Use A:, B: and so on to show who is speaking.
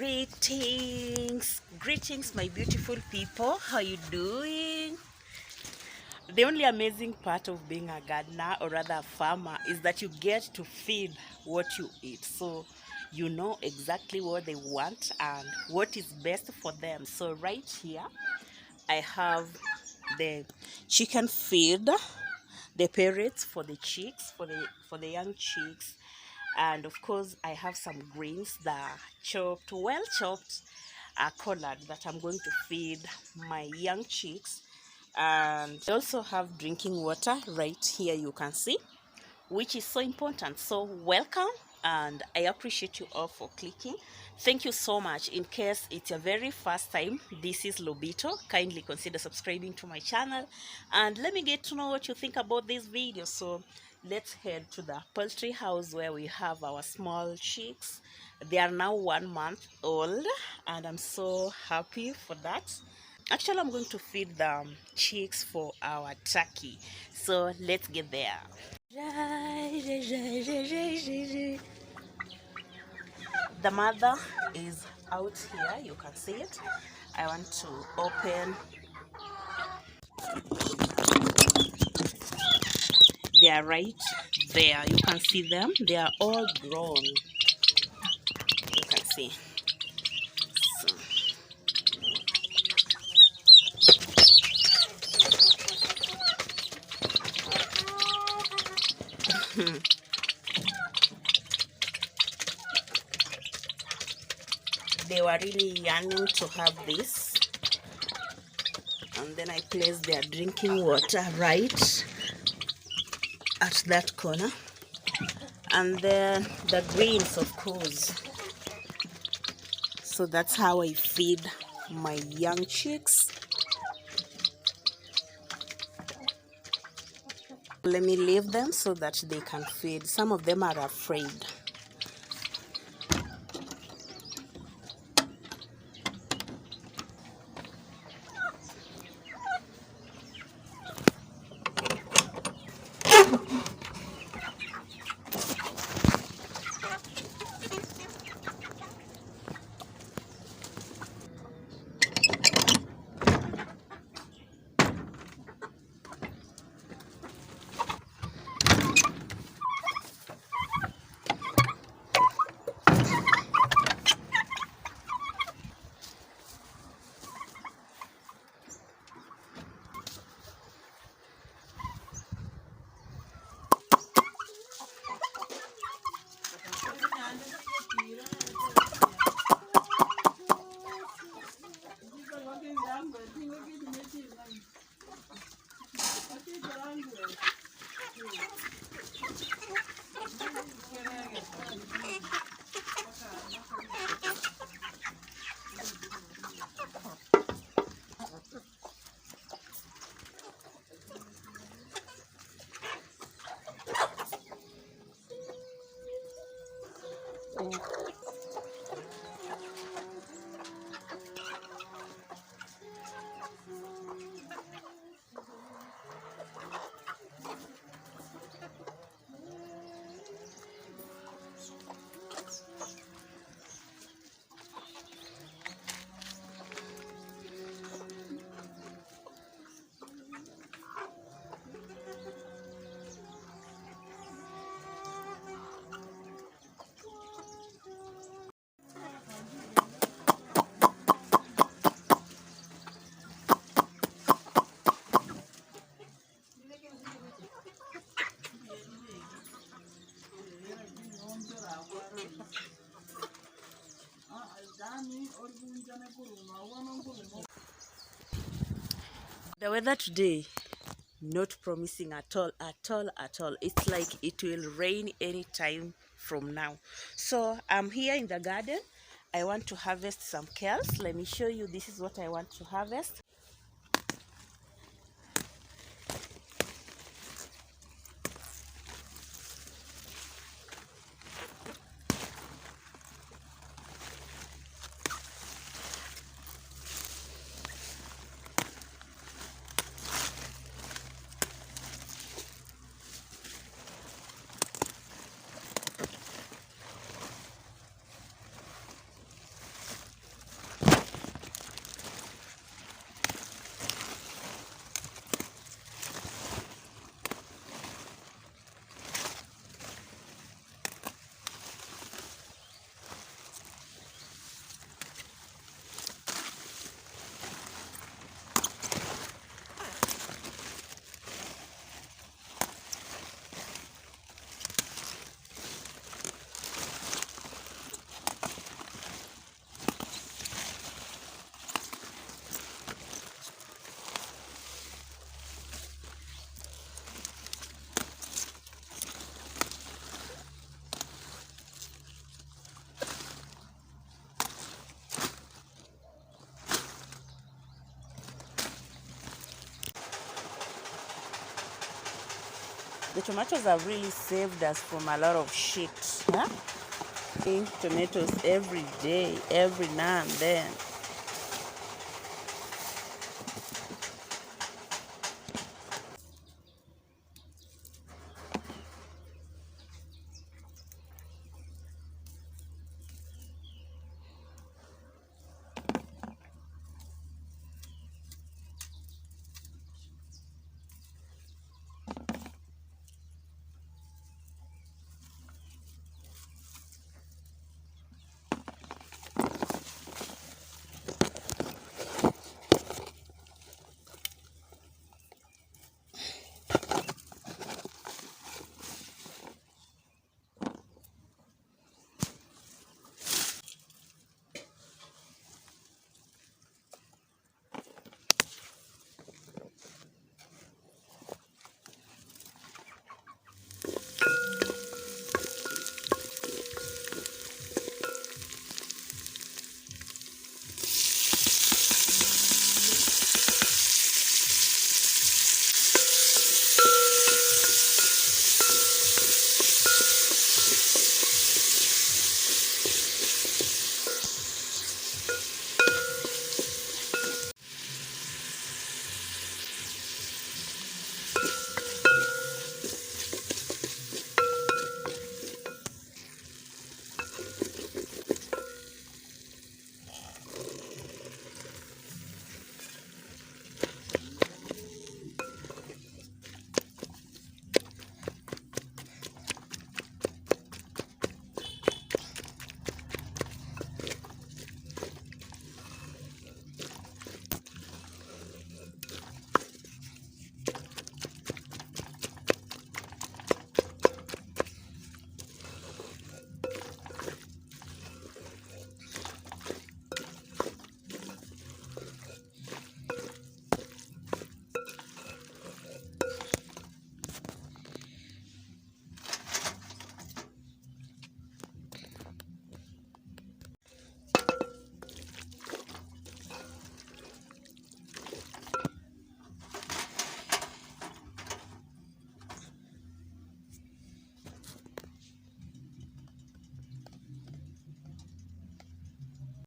A: Greetings, my beautiful people. How you doing? The only amazing part of being a gardener, or rather a farmer, is that you get to feed what you eat. So you know exactly what they want and what is best for them. So right here, I have the chicken feed, the parrots for the chicks, for the young chicks, and of course I have some greens, the well chopped collard that I'm going to feed my young chicks. And I also have drinking water right here, you can see, which is so important. So welcome, and I appreciate you all for clicking. Thank you so much. In case it's your very first time, this is Lorbito. Kindly consider subscribing to my channel and let me get to know what you think about this video. So let's head to the poultry house where we have our small chicks. They are now 1 month old and I'm so happy for that. Actually, I'm going to feed the chicks for our turkey. So let's get there. The mother is out here, you can see it. I want to open. They are right there, you can see them. They are all grown, you can see. So they were really yearning to have this, and then I placed their drinking water right at that corner, and then the greens, of course. So that's how I feed my young chicks. Let me leave them so that they can feed. Some of them are afraid. The weather today, not promising at all. It's like it will rain anytime from now. So I'm here in the garden. I want to harvest some kales. Let me show you. This is what I want to harvest. The tomatoes have really saved us from a lot of shit. Huh? Eating tomatoes every day, every now and then.